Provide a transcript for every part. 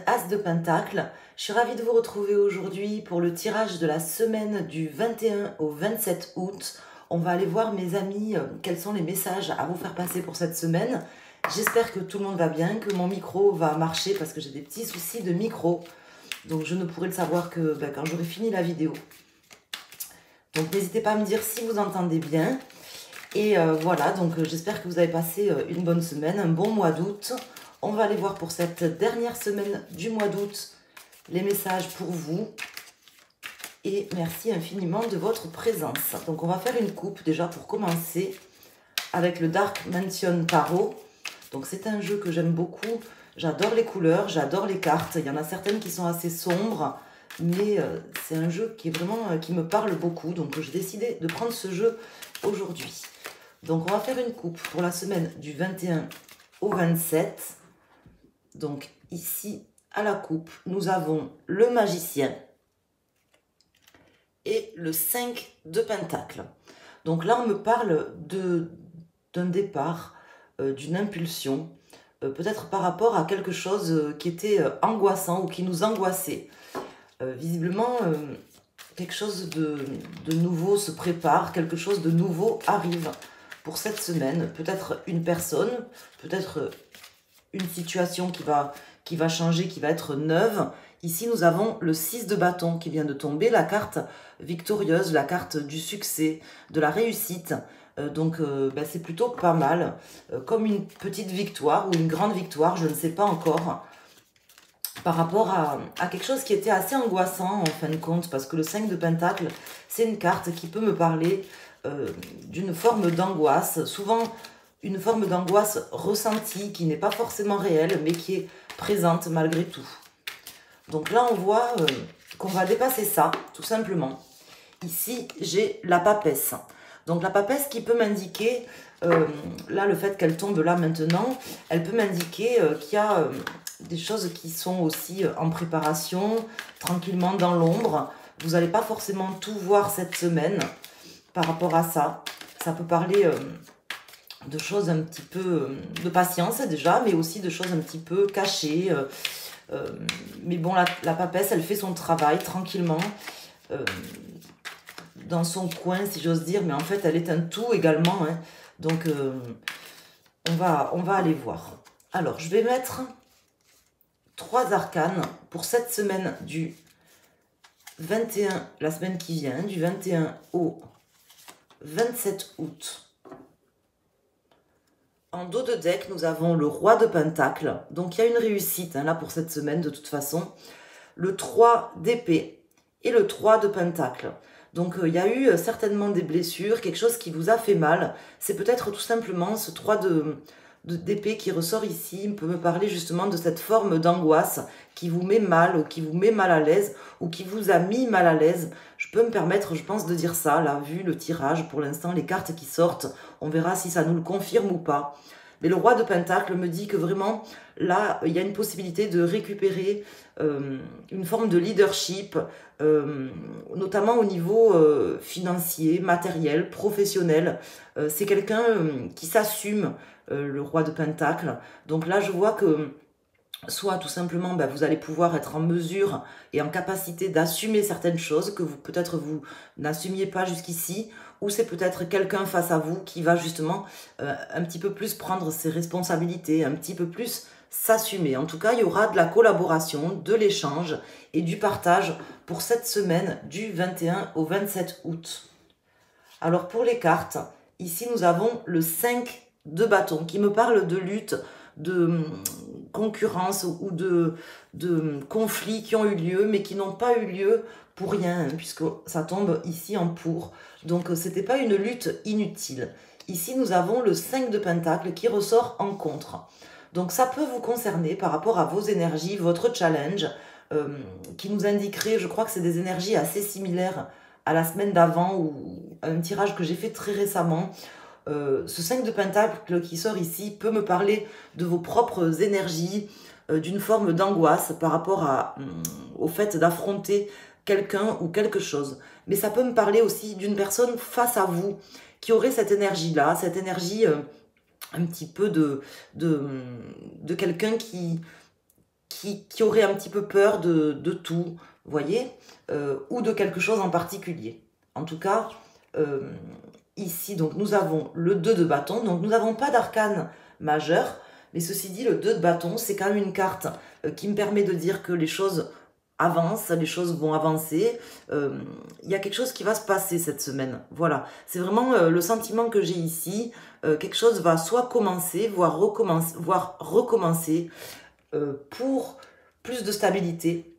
As de Pentacle, je suis ravie de vous retrouver aujourd'hui pour le tirage de la semaine du 21 au 27 août. On va aller voir, mes amis, quels sont les messages à vous faire passer pour cette semaine. J'espère que tout le monde va bien, que mon micro va marcher parce que j'ai des petits soucis de micro. Donc je ne pourrai le savoir que quand j'aurai fini la vidéo. Donc n'hésitez pas à me dire si vous entendez bien. Et voilà, donc j'espère que vous avez passé une bonne semaine, un bon mois d'août. On va aller voir pour cette dernière semaine du mois d'août les messages pour vous. Et merci infiniment de votre présence. Donc on va faire une coupe déjà pour commencer avec le Dark Mansion Tarot. Donc c'est un jeu que j'aime beaucoup. J'adore les couleurs, j'adore les cartes. Il y en a certaines qui sont assez sombres, mais c'est un jeu qui est vraiment qui me parle beaucoup. Donc j'ai décidé de prendre ce jeu aujourd'hui. Donc on va faire une coupe pour la semaine du 21 au 27. Donc ici à la coupe, nous avons le magicien et le 5 de pentacle. Donc là, on me parle d'un départ, d'une impulsion, peut-être par rapport à quelque chose qui était angoissant ou qui nous angoissait. Visiblement, quelque chose de nouveau se prépare, quelque chose de nouveau arrive pour cette semaine. Peut-être une personne, peut-être une situation qui va changer, qui va être neuve. Ici, nous avons le 6 de bâton qui vient de tomber, la carte victorieuse, la carte du succès, de la réussite. Donc, c'est plutôt pas mal. Comme une petite victoire ou une grande victoire, je ne sais pas encore. Par rapport à quelque chose qui était assez angoissant en fin de compte. Parce que le 5 de pentacle, c'est une carte qui peut me parler d'une forme d'angoisse. Souvent, une forme d'angoisse ressentie qui n'est pas forcément réelle, mais qui est présente malgré tout. Donc là, on voit qu'on va dépasser ça, tout simplement. Ici, j'ai la papesse. Donc la papesse qui peut m'indiquer, là, le fait qu'elle tombe là maintenant, elle peut m'indiquer qu'il y a des choses qui sont aussi en préparation, tranquillement dans l'ombre. Vous n'allez pas forcément tout voir cette semaine par rapport à ça. Ça peut parler de choses un petit peu de patience déjà, mais aussi de choses un petit peu cachées. Mais bon, la papesse, elle fait son travail tranquillement dans son coin, si j'ose dire, mais en fait, elle est un tout également. Hein. Donc, on va aller voir. Alors, je vais mettre 3 arcanes pour cette semaine du 21, la semaine qui vient, du 21 au 27 août. En dos de deck, nous avons le roi de pentacle. Donc, il y a une réussite là pour cette semaine de toute façon. Le 3 d'épée et le 3 de pentacle. Donc, il y a eu certainement des blessures, quelque chose qui vous a fait mal. C'est peut-être tout simplement ce 3 d'épée qui ressort ici, peut me parler justement de cette forme d'angoisse qui vous met mal ou qui vous met mal à l'aise ou qui vous a mis mal à l'aise. Je peux me permettre, je pense, de dire ça, là, vu le tirage, pour l'instant, les cartes qui sortent, on verra si ça nous le confirme ou pas. Mais le roi de pentacle me dit que vraiment, là, il y a une possibilité de récupérer une forme de leadership, notamment au niveau financier, matériel, professionnel. C'est quelqu'un qui s'assume, le roi de pentacle. Donc là, je vois que soit tout simplement, vous allez pouvoir être en mesure et en capacité d'assumer certaines choses que vous peut-être vous n'assumiez pas jusqu'ici, ou c'est peut-être quelqu'un face à vous qui va justement un petit peu plus prendre ses responsabilités, un petit peu plus s'assumer. En tout cas, il y aura de la collaboration, de l'échange et du partage pour cette semaine du 21 au 27 août. Alors pour les cartes, ici nous avons le 5 de bâton qui me parle de lutte, de concurrence ou de conflits qui ont eu lieu mais qui n'ont pas eu lieu pour rien, hein, puisque ça tombe ici en pour. Donc c'était pas une lutte inutile. Ici nous avons le 5 de pentacle qui ressort en contre. Donc ça peut vous concerner par rapport à vos énergies, votre challenge, qui nous indiquerait, je crois que c'est des énergies assez similaires à la semaine d'avant ou un tirage que j'ai fait très récemment. Ce 5 de pentacle qui sort ici peut me parler de vos propres énergies, d'une forme d'angoisse par rapport au fait d'affronter quelqu'un ou quelque chose. Mais ça peut me parler aussi d'une personne face à vous qui aurait cette énergie-là, cette énergie un petit peu de quelqu'un qui qui aurait un petit peu peur de tout, vous voyez, ou de quelque chose en particulier. En tout cas, ici, donc, nous avons le 2 de bâton, donc nous n'avons pas d'arcane majeur, mais ceci dit, le 2 de bâton, c'est quand même une carte qui me permet de dire que les choses avancent, les choses vont avancer, il y a quelque chose qui va se passer cette semaine, voilà, c'est vraiment le sentiment que j'ai ici, quelque chose va soit commencer, voire recommencer pour plus de stabilité,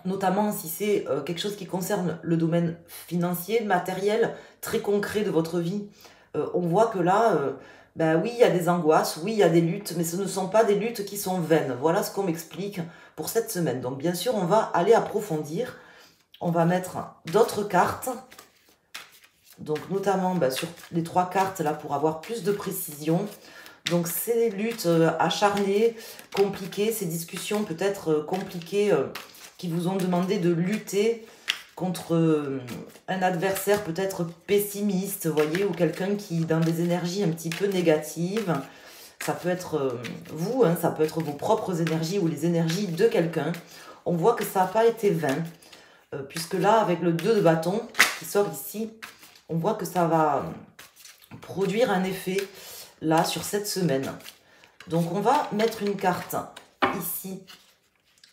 notamment si c'est quelque chose qui concerne le domaine financier, matériel, très concret de votre vie. On voit que là, ben oui, il y a des angoisses, oui, il y a des luttes, mais ce ne sont pas des luttes qui sont vaines. Voilà ce qu'on m'explique pour cette semaine. Donc bien sûr, on va aller approfondir. On va mettre d'autres cartes, donc notamment sur les 3 cartes là pour avoir plus de précision. Donc ces luttes acharnées, compliquées, ces discussions peut-être compliquées qui vous ont demandé de lutter contre un adversaire peut-être pessimiste, vous voyez, ou quelqu'un qui est dans des énergies un petit peu négatives. Ça peut être vous, hein, ça peut être vos propres énergies ou les énergies de quelqu'un. On voit que ça n'a pas été vain, puisque là, avec le 2 de bâton qui sort ici, on voit que ça va produire un effet là sur cette semaine. Donc on va mettre une carte ici,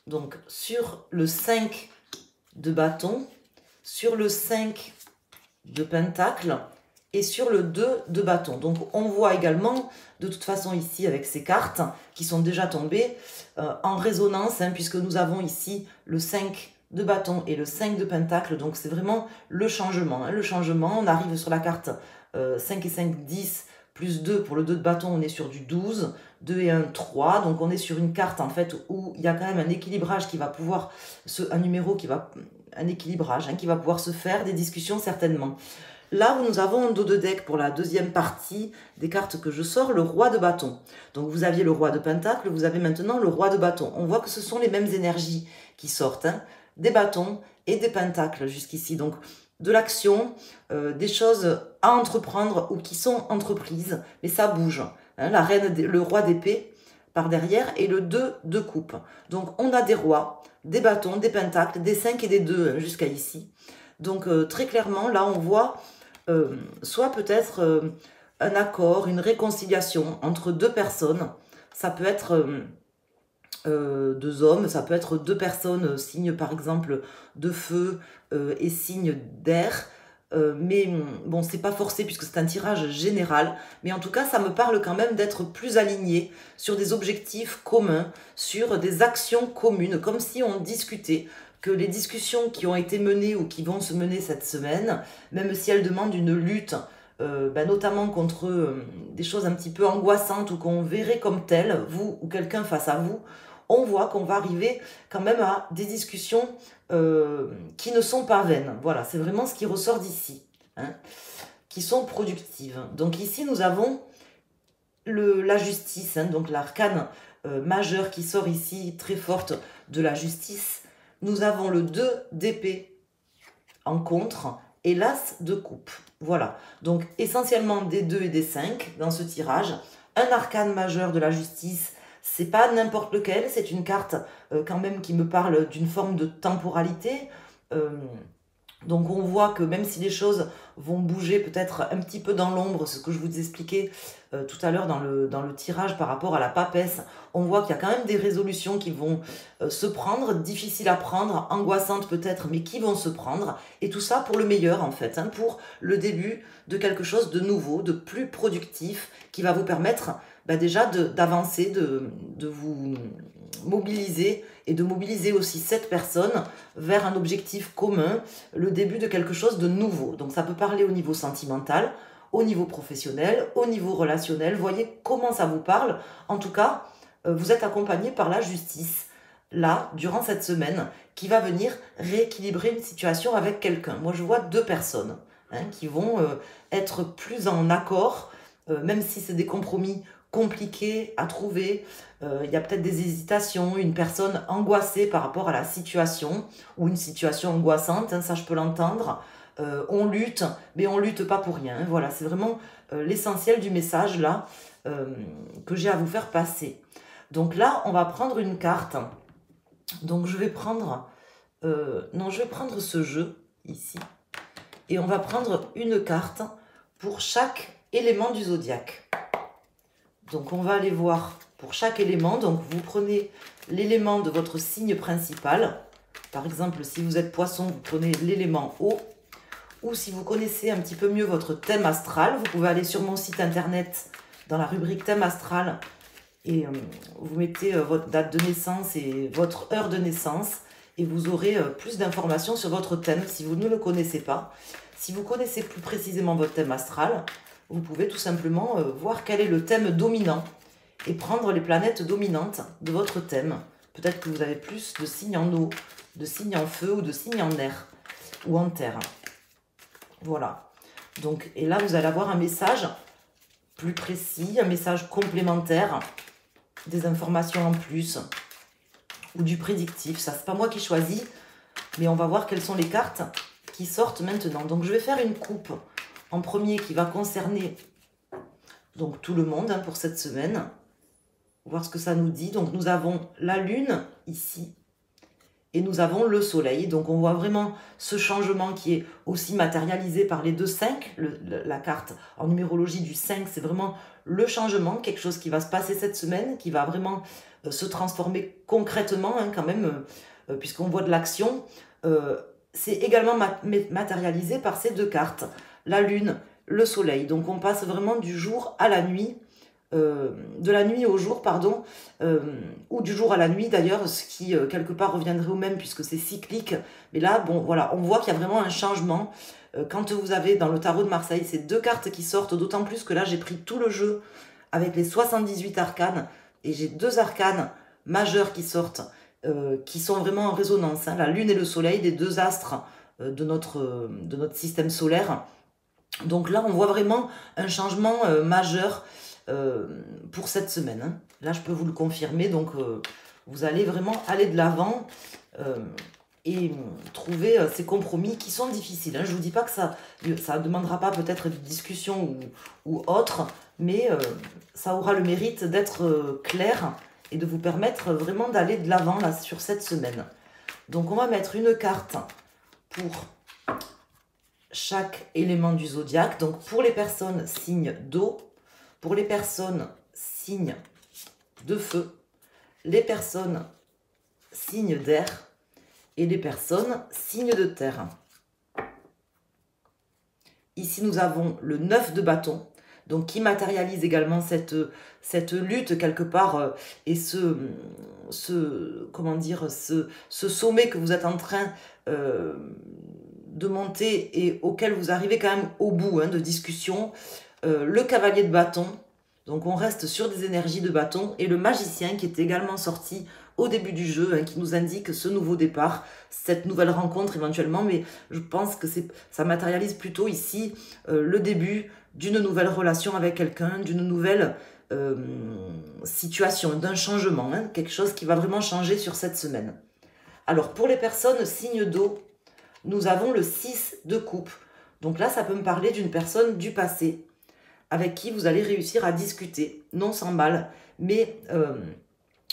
donc sur le 5 de bâton, sur le 5 de pentacle et sur le 2 de bâton. Donc on voit également de toute façon ici avec ces cartes qui sont déjà tombées en résonance, hein, puisque nous avons ici le 5 de bâton et le 5 de pentacle, donc c'est vraiment le changement, hein, le changement. On arrive sur la carte 5 et 5, 10, plus 2 pour le 2 de bâton, on est sur du 12, 2 et 1, 3, donc on est sur une carte en fait où il y a quand même un équilibrage qui va pouvoir, un équilibrage hein, qui va pouvoir se faire, des discussions certainement. Là où nous avons un dos de deck pour la deuxième partie des cartes que je sors, le roi de bâton. Donc vous aviez le roi de pentacle, vous avez maintenant le roi de bâton. On voit que ce sont les mêmes énergies qui sortent, hein, des bâtons et des pentacles jusqu'ici. Donc de l'action, des choses à entreprendre ou qui sont entreprises, mais ça bouge. Hein, la reine, le roi d'épée par derrière et le 2 de coupe. Donc on a des rois, des bâtons, des pentacles, des 5 et des 2 jusqu'à ici. Donc très clairement, là on voit soit peut-être un accord, une réconciliation entre deux personnes. Ça peut être 2 hommes, ça peut être 2 personnes, signe par exemple de feu et signe d'air. Mais bon, c'est pas forcé puisque c'est un tirage général. Mais en tout cas, ça me parle quand même d'être plus aligné sur des objectifs communs, sur des actions communes, comme si on discutait. Que les discussions qui ont été menées ou qui vont se mener cette semaine, même si elles demandent une lutte, notamment contre des choses un petit peu angoissantes ou qu'on verrait comme telles, vous ou quelqu'un face à vous, on voit qu'on va arriver quand même à des discussions qui ne sont pas vaines. Voilà, c'est vraiment ce qui ressort d'ici, hein, qui sont productives. Donc ici, nous avons la justice, hein, donc l'arcane majeur qui sort ici, très forte de la justice. Nous avons le 2 d'épée en contre et l'as de coupe. Voilà, donc essentiellement des 2 et des 5 dans ce tirage. Un arcane majeur de la justice, c'est pas n'importe lequel, c'est une carte quand même qui me parle d'une forme de temporalité. Donc on voit que même si les choses vont bouger peut-être un petit peu dans l'ombre, ce que je vous expliquais tout à l'heure dans le tirage par rapport à la papesse, on voit qu'il y a quand même des résolutions qui vont se prendre, difficiles à prendre, angoissantes peut-être, mais qui vont se prendre. Et tout ça pour le meilleur en fait, hein, pour le début de quelque chose de nouveau, de plus productif, qui va vous permettre déjà d'avancer, de vous mobiliser et de mobiliser aussi 7 personnes vers un objectif commun, le début de quelque chose de nouveau. Donc ça peut parler au niveau sentimental, au niveau professionnel, au niveau relationnel. Voyez comment ça vous parle. En tout cas, vous êtes accompagné par la justice, là, durant cette semaine, qui va venir rééquilibrer une situation avec quelqu'un. Moi, je vois 2 personnes qui vont être plus en accord, même si c'est des compromis compliqué à trouver, il y a peut-être des hésitations, une personne angoissée par rapport à la situation, ou une situation angoissante, hein, ça je peux l'entendre, on lutte, mais on lutte pas pour rien, hein, voilà, c'est vraiment l'essentiel du message là, que j'ai à vous faire passer. Donc là, on va prendre une carte Donc je vais prendre, non, je vais prendre ce jeu ici. Et on va prendre une carte pour chaque élément du zodiaque. Donc on va aller voir pour chaque élément. Donc vous prenez l'élément de votre signe principal. Par exemple, si vous êtes poisson, vous prenez l'élément eau. Ou si vous connaissez un petit peu mieux votre thème astral, vous pouvez aller sur mon site internet dans la rubrique thème astral et vous mettez votre date de naissance et votre heure de naissance et vous aurez plus d'informations sur votre thème si vous ne le connaissez pas. Si vous connaissez plus précisément votre thème astral, vous pouvez tout simplement voir quel est le thème dominant et prendre les planètes dominantes de votre thème. Peut-être que vous avez plus de signes en eau, de signes en feu ou de signes en air ou en terre. Voilà. Donc, et là, vous allez avoir un message plus précis, un message complémentaire, des informations en plus ou du prédictif. Ça, c'est pas moi qui choisis, mais on va voir quelles sont les cartes qui sortent maintenant. Donc, je vais faire une coupe en premier qui va concerner donc tout le monde hein, pour cette semaine. Voir ce que ça nous dit. Donc, nous avons la lune ici. Et nous avons le soleil. Donc, on voit vraiment ce changement qui est aussi matérialisé par les deux 5. La carte en numérologie du 5, c'est vraiment le changement, quelque chose qui va se passer cette semaine, qui va vraiment se transformer concrètement hein, quand même, puisqu'on voit de l'action. C'est également matérialisé par ces deux cartes. La lune, le soleil. Donc, on passe vraiment du jour à la nuit. De la nuit au jour, pardon, ou du jour à la nuit d'ailleurs, ce qui quelque part reviendrait au même puisque c'est cyclique. Mais là, bon, voilà, on voit qu'il y a vraiment un changement. Quand vous avez dans le tarot de Marseille ces deux cartes qui sortent, d'autant plus que là, j'ai pris tout le jeu avec les 78 arcanes et j'ai deux arcanes majeurs qui sortent, qui sont vraiment en résonance. Hein, la lune et le soleil, les deux astres de notre système solaire. Donc là, on voit vraiment un changement majeur pour cette semaine. Hein. Là, je peux vous le confirmer. Donc, vous allez vraiment aller de l'avant et trouver ces compromis qui sont difficiles. Hein. Je ne vous dis pas que ça ne demandera pas peut-être de discussion ou autre, mais ça aura le mérite d'être clair et de vous permettre vraiment d'aller de l'avant là sur cette semaine. Donc, on va mettre une carte pour chaque élément du zodiaque. Donc, pour les personnes signes d'eau, pour les personnes signes de feu, les personnes signes d'air et les personnes signes de terre. Ici, nous avons le 9 de bâton, donc qui matérialise également cette lutte quelque part et comment dire, ce sommet que vous êtes en train de monter et auquel vous arrivez quand même au bout hein, de discussion. Le cavalier de bâton, donc on reste sur des énergies de bâton, et le magicien qui est également sorti au début du jeu, hein, qui nous indique ce nouveau départ, cette nouvelle rencontre éventuellement, mais je pense que ça matérialise plutôt ici le début d'une nouvelle relation avec quelqu'un, d'une nouvelle situation, d'un changement, hein, quelque chose qui va vraiment changer sur cette semaine. Alors pour les personnes signes d'eau, nous avons le 6 de coupe. Donc là, ça peut me parler d'une personne du passé, avec qui vous allez réussir à discuter, non sans mal, mais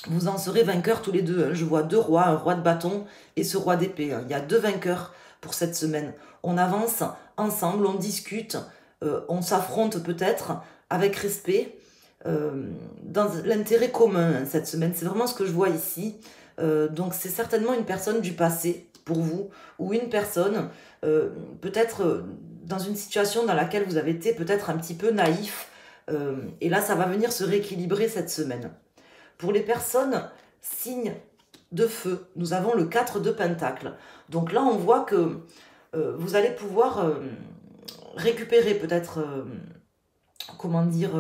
vous en serez vainqueurs tous les deux. Hein. Je vois deux rois, un roi de bâton et ce roi d'épée. Hein. Il y a deux vainqueurs pour cette semaine. On avance ensemble, on discute, on s'affronte peut-être avec respect, dans l'intérêt commun hein, cette semaine. C'est vraiment ce que je vois ici. Donc c'est certainement une personne du passé pour vous, ou une personne peut-être dans une situation dans laquelle vous avez été peut-être un petit peu naïf, et là ça va venir se rééquilibrer cette semaine. Pour les personnes signes de feu, nous avons le 4 de Pentacle. Donc là on voit que vous allez pouvoir récupérer peut-être comment dire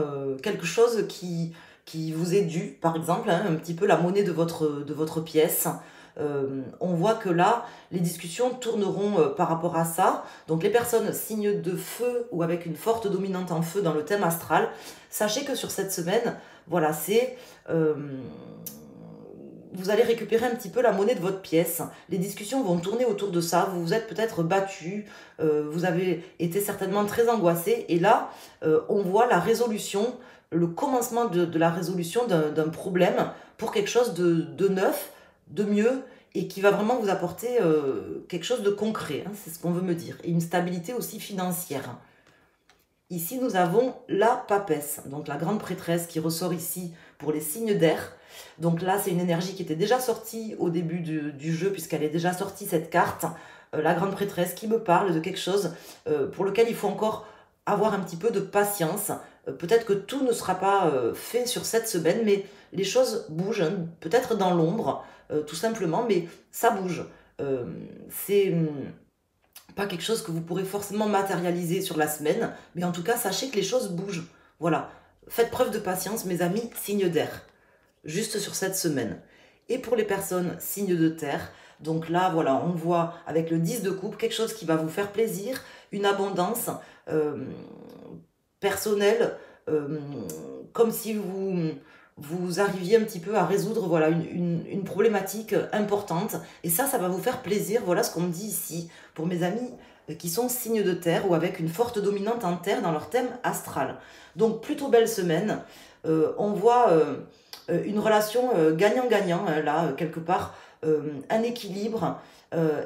quelque chose qui vous est dû, par exemple hein, un petit peu la monnaie de votre pièce. On voit que là, les discussions tourneront par rapport à ça. Donc les personnes signes de feu ou avec une forte dominante en feu dans le thème astral, sachez que sur cette semaine, voilà, c'est... vous allez récupérer un petit peu la monnaie de votre pièce. Les discussions vont tourner autour de ça. Vous vous êtes peut-être battu, vous avez été certainement très angoissé. Et là, on voit la résolution, le commencement de la résolution d'un problème pour quelque chose de neuf, de mieux et qui va vraiment vous apporter quelque chose de concret, hein, c'est ce qu'on veut me dire. Et une stabilité aussi financière. Ici, nous avons la papesse, donc la grande prêtresse qui ressort ici pour les signes d'air. Donc là, c'est une énergie qui était déjà sortie au début du jeu, puisqu'elle est déjà sortie cette carte. La grande prêtresse qui me parle de quelque chose pour lequel il faut encore avoir un petit peu de patience. Peut-être que tout ne sera pas fait sur cette semaine, mais les choses bougent, hein, peut-être dans l'ombre, tout simplement, mais ça bouge. C'est pas quelque chose que vous pourrez forcément matérialiser sur la semaine, mais en tout cas, sachez que les choses bougent. Voilà. Faites preuve de patience, mes amis, signe d'air. Juste sur cette semaine. Et pour les personnes signes de terre, donc là, voilà, on voit avec le 10 de coupe quelque chose qui va vous faire plaisir, une abondance personnelle, comme si vous arriviez un petit peu à résoudre voilà, une problématique importante. Et ça va vous faire plaisir. Voilà ce qu'on me dit ici pour mes amis qui sont signes de terre ou avec une forte dominante en terre dans leur thème astral. Donc plutôt belle semaine. On voit une relation gagnant-gagnant, là, quelque part, un équilibre.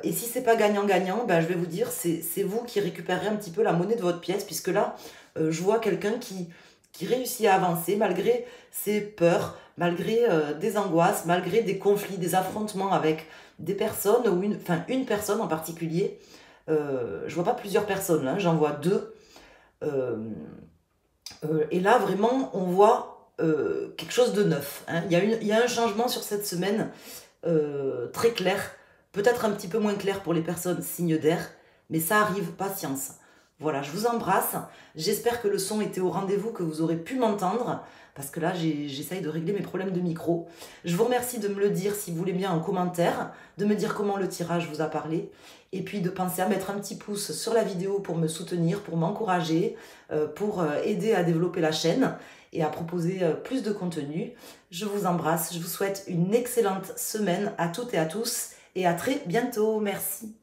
Et si c'est pas gagnant-gagnant, ben, je vais vous dire, c'est vous qui récupérez un petit peu la monnaie de votre pièce, puisque là, je vois quelqu'un qui réussit à avancer malgré ses peurs, malgré des angoisses, malgré des conflits, des affrontements avec des personnes, ou une personne en particulier. Je vois pas plusieurs personnes, là, j'en vois deux. Et là, vraiment, on voit quelque chose de neuf. Hein. Il y a un changement sur cette semaine très clair, peut-être un petit peu moins clair pour les personnes signes d'air, mais ça arrive, patience. Voilà, je vous embrasse. J'espère que le son était au rendez-vous, que vous aurez pu m'entendre, parce que là, j'essaye de régler mes problèmes de micro. Je vous remercie de me le dire, si vous voulez bien, en commentaire, de me dire comment le tirage vous a parlé, et puis de penser à mettre un petit pouce sur la vidéo pour me soutenir, pour m'encourager, pour aider à développer la chaîne et à proposer plus de contenu. Je vous embrasse, je vous souhaite une excellente semaine à toutes et à tous, et à très bientôt. Merci.